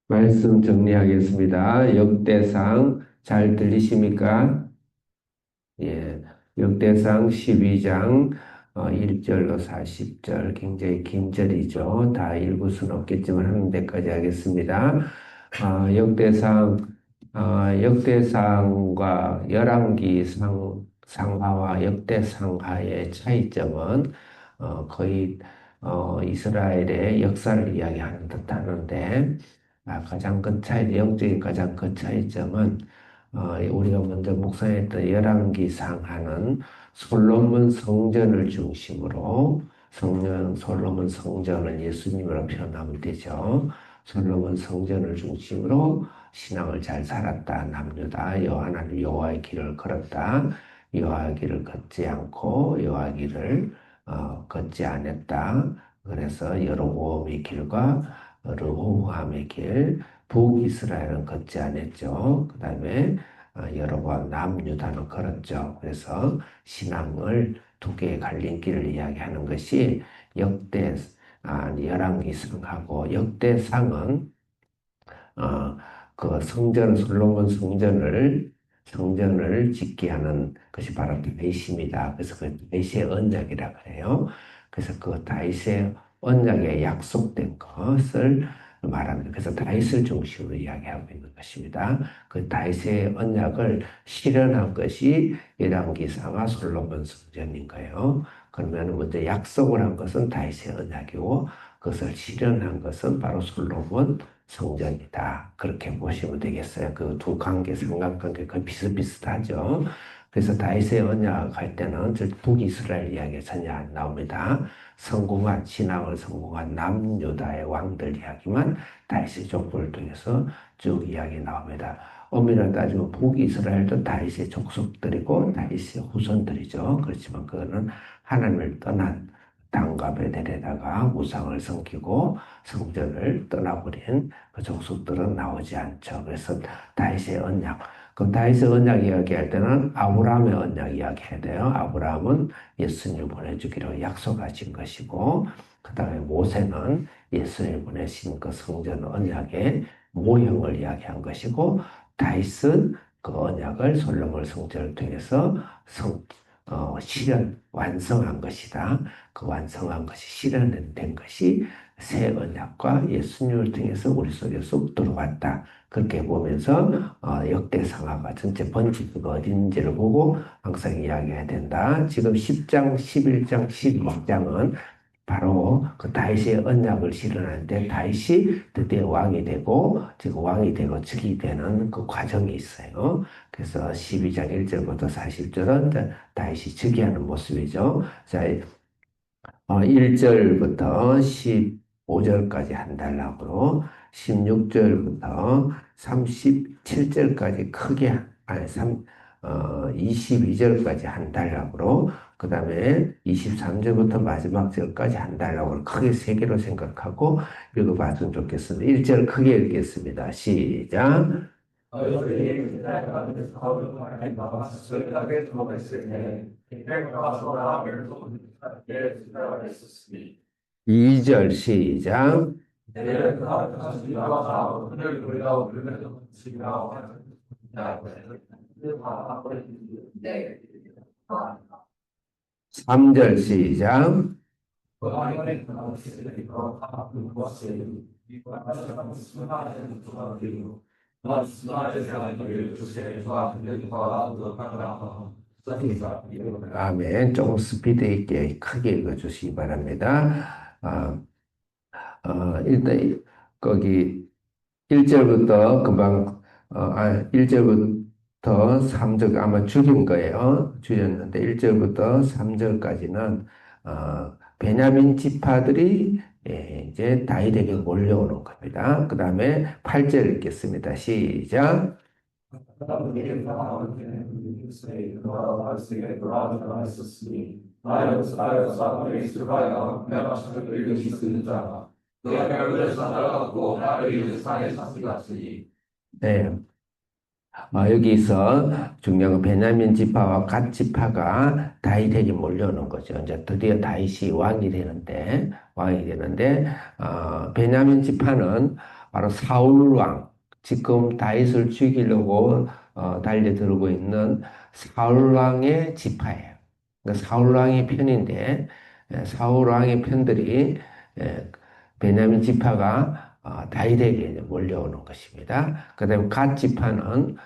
말씀 정리하겠습니다. 역대상 잘 들리십니까? 예, 역대상 12장 1절로 40절 굉장히 긴 절이죠. 다 읽을 수는 없겠지만 하는 데까지 하겠습니다. 역대상 역대상과 열왕기 상하와 역대상하의 차이점은 거의 이스라엘의 역사를 이야기하는 듯 하는데 가장 큰 차이, 영적인 가장 큰 차이점은 우리가 먼저 묵상했던 열왕기 상하는 솔로몬 성전을 중심으로 솔로몬 성전을 예수님으로 표현하면 되죠. 솔로몬 성전을 중심으로 신앙을 잘 살았다. 남유다. 하나님 여호와의 길을 걸었다. 여호와의 길을 걷지 않고 여호와의 길을 걷지 않았다. 그래서 여로보암의 길과 르호보암의 길, 북이스라엘은 걷지 않았죠. 그 다음에 여로보암 남유다는 걸었죠. 그래서 신앙을 두 개의 갈림길을 이야기하는 것이 역대 열왕기상하고 역대상은 어, 그 솔로몬 성전을 짓게 하는 것이 바로 다윗입니다. 그래서 그 다윗의 언약이라 그래요. 그래서 그 다윗의 언약에 약속된 것을 말합니다. 그래서 다윗을 중심으로 이야기하고 있는 것입니다. 그 다윗의 언약을 실현한 것이 열왕기상하 솔로몬 성전인 거예요. 그러면 먼저 약속을 한 것은 다윗의 언약이고 그것을 실현한 것은 바로 솔로몬 성전이다. 그렇게 보시면 되겠어요. 그 두 관계, 삼각관계 거의 비슷비슷하죠. 그래서 다윗의 언약 할 때는 북이스라엘 이야기가 전혀 안 나옵니다. 신앙을 성공한 남유다의 왕들 이야기만 다윗의 족보를 통해서 쭉 이야기 나옵니다. 엄밀히 따지면 북이스라엘도 다윗의 족속들이고 다윗의 후손들이죠. 그렇지만 그거는 하나님을 떠난 당과 베델에다가 우상을 섬기고 성전을 떠나버린 그 족속들은 나오지 않죠. 그래서 다윗의 언약. 그 다윗의 언약 이야기할 때는 아브라함의 언약 이야기해야 돼요. 아브라함은 예수님을 보내주기로 약속하신 것이고, 그 다음에 모세는 예수님을 보내신 그 성전 언약의 모형을 이야기한 것이고, 다윗은 그 언약을 솔로몬 성전을 통해서 완성한 것이다. 그 완성한 것이 실현된 것이 새 언약과 예수님을 통해서 우리 속에 쏙 들어왔다. 그렇게 보면서 역대상하가 전체 번지가 어딘지를 보고 항상 이야기해야 된다. 지금 10장, 11장, 12장은 바로 그 다윗의 언약을 실현하는데 다윗이 드디어 왕이 되고 지금 왕이 되고 즉위 되는 그 과정이 있어요. 그래서 12장 1절부터 40절은 다윗이 즉위하는 모습이죠. 자, 1절부터 15절까지 한 달락으로 16절부터 37절까지 크게 22절까지 한 달락으로 그 다음에 23절부터 마지막 절까지 한 달락으로 크게 세 개로 생각하고 읽어봤으면 좋겠습니다. 1절 크게 읽겠습니다. 시작. 이 절 시작. 삼절 시작. 아멘. 조금 스피드 있게 크게 읽어주시기 바랍니다. 일단 거기 1절부터 금방 1절부터 3절 아마 줄인 거예요. 줄였는데 1절부터 3절까지는 베냐민 지파들이 이제 다윗에게 몰려오는 겁니다. 그 다음에 8절 읽겠습니다. 시작. 네. 여기서 중요한 건 베냐민 지파와 갓 지파가 다윗에게 몰려오는 거죠. 이제 드디어 다윗이 왕이 되는데, 베냐민 지파는 바로 사울 왕, 지금 다윗을 죽이려고 달려들고 있는 사울 왕의 지파예요. 그러니까 사울 왕의 편인데 사울 왕의 편들이 에, 베냐민 지파가 다윗에게 이제 몰려오는 것입니다. 그다음에 갓 지파는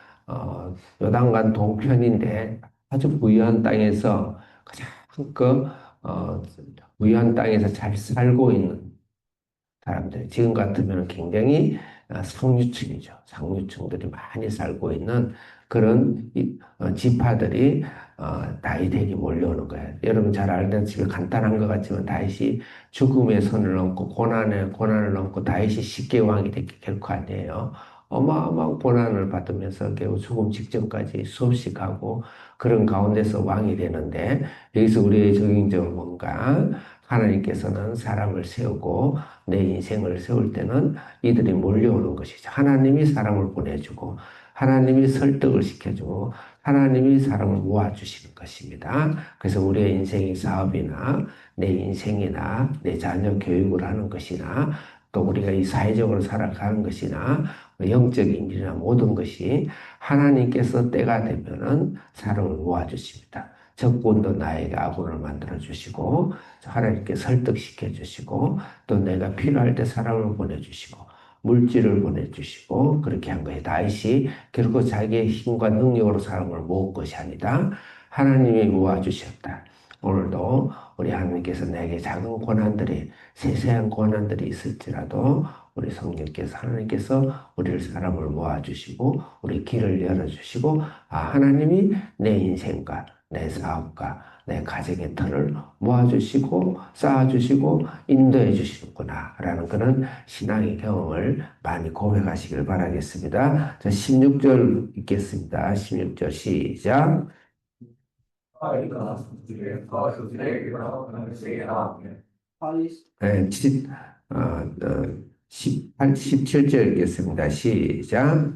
요단강 동편인데 아주 부유한 땅에서 가장 그 어, 부유한 땅에서 잘 살고 있는 사람들. 지금 같으면 굉장히 상류층이죠. 상류층들이 많이 살고 있는 그런 지파들이 다윗에게 몰려오는 거예요. 여러분 잘 알다시피 간단한 것 같지만 다윗이 죽음의 선을 넘고 고난을 넘고 다윗이 쉽게 왕이 됐기 결코 아니에요. 어마어마한 고난을 받으면서 결국 죽음 직전까지 수없이 가고 그런 가운데서 왕이 되는데 여기서 우리의 적용적으로 뭔가 하나님께서는 사람을 세우고 내 인생을 세울 때는 이들이 몰려오는 것이죠. 하나님이 사람을 보내주고 하나님이 설득을 시켜주고 하나님이 사람을 모아주시는 것입니다. 그래서 우리의 인생의 사업이나 내 인생이나 내 자녀 교육을 하는 것이나 또 우리가 이 사회적으로 살아가는 것이나 영적인 일이나 모든 것이 하나님께서 때가 되면은 사람을 모아주십니다. 적군도 나에게 아군을 만들어 주시고 하나님께 설득시켜 주시고 또 내가 필요할 때 사람을 보내주시고 물질을 보내주시고 그렇게 한 거예요. 다윗이 결코 자기의 힘과 능력으로 사람을 모은 것이 아니다. 하나님이 모아주셨다. 오늘도 우리 하나님께서 내게 작은 고난들이 세세한 고난들이 있을지라도 우리 성령께서 하나님께서 우리를 사람을 모아주시고 우리 길을 열어주시고 하나님이 내 인생과 내 사업과 내 가정의 터를 모아주시고 쌓아주시고 인도해 주시는구나 라는 그런 신앙의 경험을 많이 고백하시길 바라겠습니다. 자, 16절 읽겠습니다. 16절 시작. 네, 17절 읽겠습니다. 시작.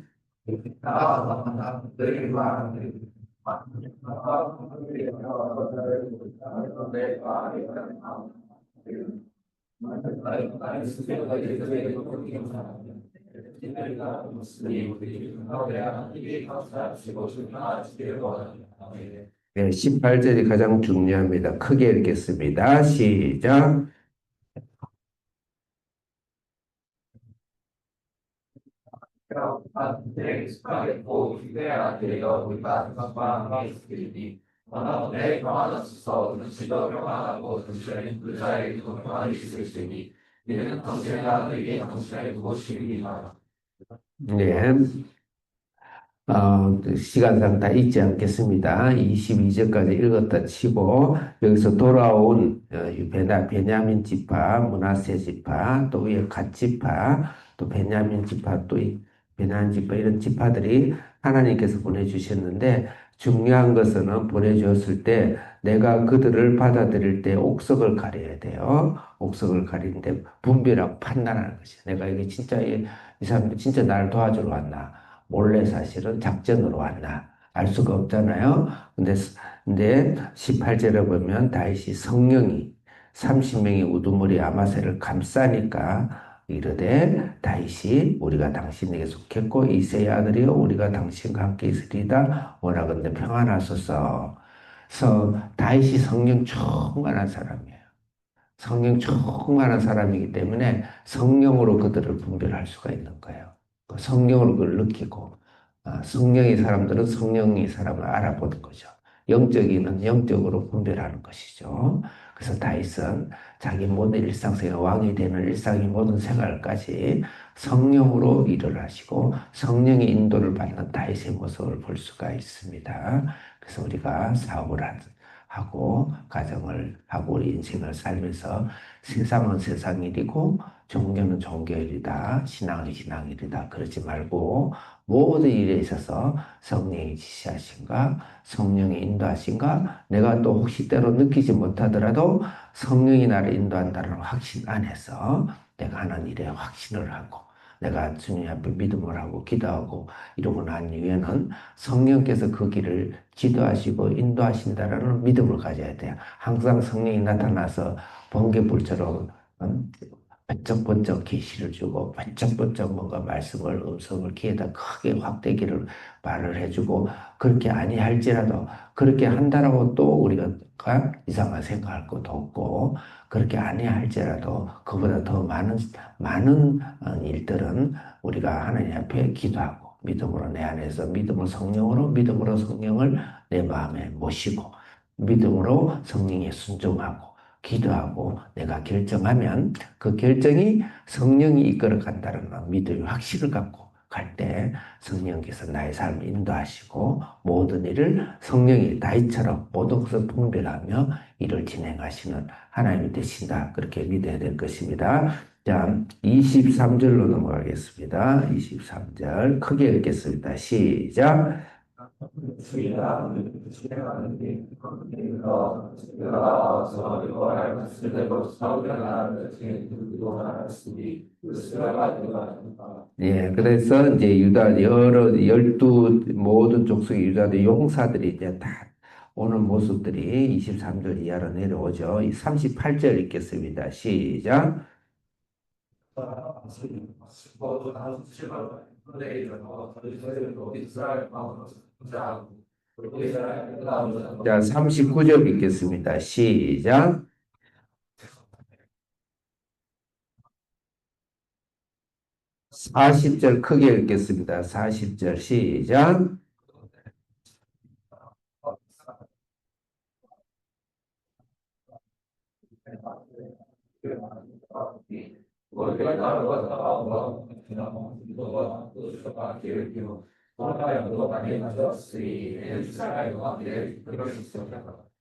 네, 18절이 가장 중요합니다. 크게 읽겠습니다. 시작. 네, 시간상 다 읽지 않겠습니다. 22절까지 읽었다 치고, 여기서 돌아온 베냐민 지파, 므낫세 지파, 또 위에 갓 지파, 또 베냐민 지파, 또 베냐민 지파, 이런 지파들이 하나님께서 보내주셨는데, 중요한 것은 보내주었을 때, 내가 그들을 받아들일 때 옥석을 가려야 돼요. 옥석을 가리는데, 분별하고 판단하는 것이. 내가 이게 진짜, 이 사람들 진짜 나를 도와주러 왔나? 몰래 사실은 작전으로 왔나 알 수가 없잖아요. 근데 18절에 보면 다윗이 성령이 30명의 우두머리 아마새를 감싸니까 이르되 다윗이 우리가 당신에게 속했고 이새의 아들이여 우리가 당신과 함께 있으리이다 원하건대 평안하소서. 그래서 다윗이 성령 충만한 사람이에요. 성령 충만한 사람이기 때문에 성령으로 그들을 분별할 수가 있는 거예요. 성령으로 그걸 느끼고 성령의 사람들은 성령의 사람을 알아보는 거죠. 영적인은 영적으로 분별하는 것이죠. 그래서 다윗은 자기 모든 일상생활, 왕이 되는 일상의 모든 생활까지 성령으로 일을 하시고 성령의 인도를 받는 다윗의 모습을 볼 수가 있습니다. 그래서 우리가 사업을 하고 가정을 하고 우리 인생을 살면서 세상은 세상 일이고 종교는 종교 일이다. 신앙은 신앙 일이다. 그러지 말고 모든 일에 있어서 성령이 지시하신가, 성령이 인도하신가, 내가 또 혹시 때로 느끼지 못하더라도 성령이 나를 인도한다는 확신 안에서 내가 하는 일에 확신을 하고 내가 주님 앞에 믿음을 하고 기도하고 이러고 난 이후에는 성령께서 그 길을 지도하시고 인도하신다라는 믿음을 가져야 돼요. 항상 성령이 나타나서 번개불처럼 번쩍번쩍 계시를 주고 번쩍번쩍 뭔가 말씀을 음성을 귀에다 크게 확대기를 말을 해주고 그렇게 아니할지라도 그렇게 한다라고 또 우리가 이상한 생각할 것도 없고 그렇게 아니할지라도 그보다 더 많은 일들은 우리가 하나님 앞에 기도하고 믿음으로 내 안에서 믿음으로 성령으로 믿음으로 성령을 내 마음에 모시고 믿음으로 성령에 순종하고 기도하고 내가 결정하면 그 결정이 성령이 이끌어 간다는 믿음의 확신을 갖고 갈 때 성령께서 나의 삶을 인도하시고 모든 일을 성령이 다이처럼 모든 것을 분별하며 일을 진행하시는 하나님이 되신다. 그렇게 믿어야 될 것입니다. 자, 23절로 넘어가겠습니다. 23절 크게 읽겠습니다. 시작. 예, 그래서 이제 유다 여러 12 모든 족속의 유다의 용사들이 이제 다 오는 모습들이 23절 이하로 내려오죠. 38절 읽겠습니다. 시작. 자, 39절 읽겠습니다. 시작. 40절 크게 읽겠습니다. 40절 시작.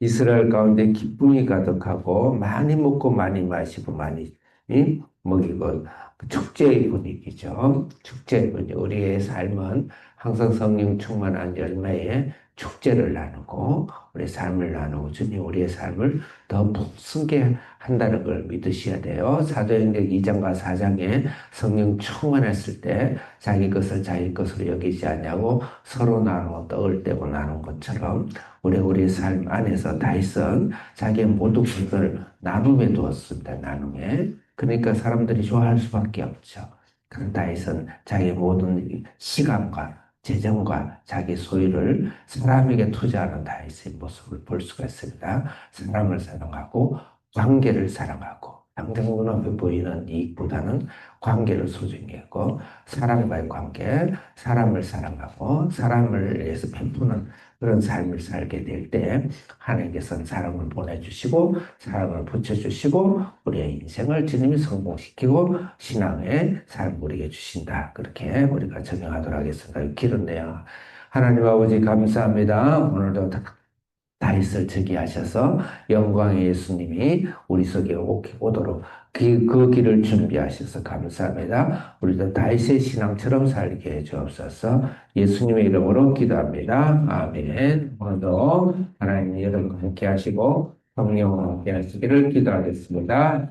이스라엘 가운데 기쁨이 가득하고 많이 먹고 많이 마시고 많이 먹이고 축제의 분위기죠. 축제의 분위기. 우리의 삶은 항상 성령 충만한 열매에 축제를 나누고 우리의 삶을 나누고 주님 우리의 삶을 더 풍성게 한다는 걸 믿으셔야 돼요. 사도행전 2장과 4장에 성령 충만했을 때 자기 것을 자기 것으로 여기지 않냐고 서로 나누고 떡을 떼고 나눈 것처럼 우리의 삶 안에서 다윗은 자기의 모든 것을 나눔에 두었습니다. 나눔에. 그러니까 사람들이 좋아할 수밖에 없죠. 그런 다윗은 자기의 모든 시간과 재정과 자기 소유를 사람에게 투자하는 다윗의 모습을 볼 수가 있습니다. 사람을 사랑하고 관계를 사랑하고 당장 눈앞에 보이는 이익보다는 관계를 소중히 했고 사람과의 관계, 사람을 사랑하고 사람을 위해서 베푸는 그런 삶을 살게 될 때 하나님께서는 사랑을 보내주시고 사랑을 붙여주시고 우리의 인생을 주님이 성공시키고 신앙의 삶을 우리에게 주신다. 그렇게 우리가 적용하도록 하겠습니다. 길었네요. 하나님 아버지 감사합니다. 오늘도 다윗을 즉위하셔서 영광의 예수님이 우리 속에 오도록 그 길을 준비하셔서 감사합니다. 우리도 다윗의 신앙처럼 살게 해 주옵소서. 예수님의 이름으로 기도합니다. 아멘. 오늘도 하나님 여러분과 함께 하시고 성령과 함께 하시기를 기도하겠습니다.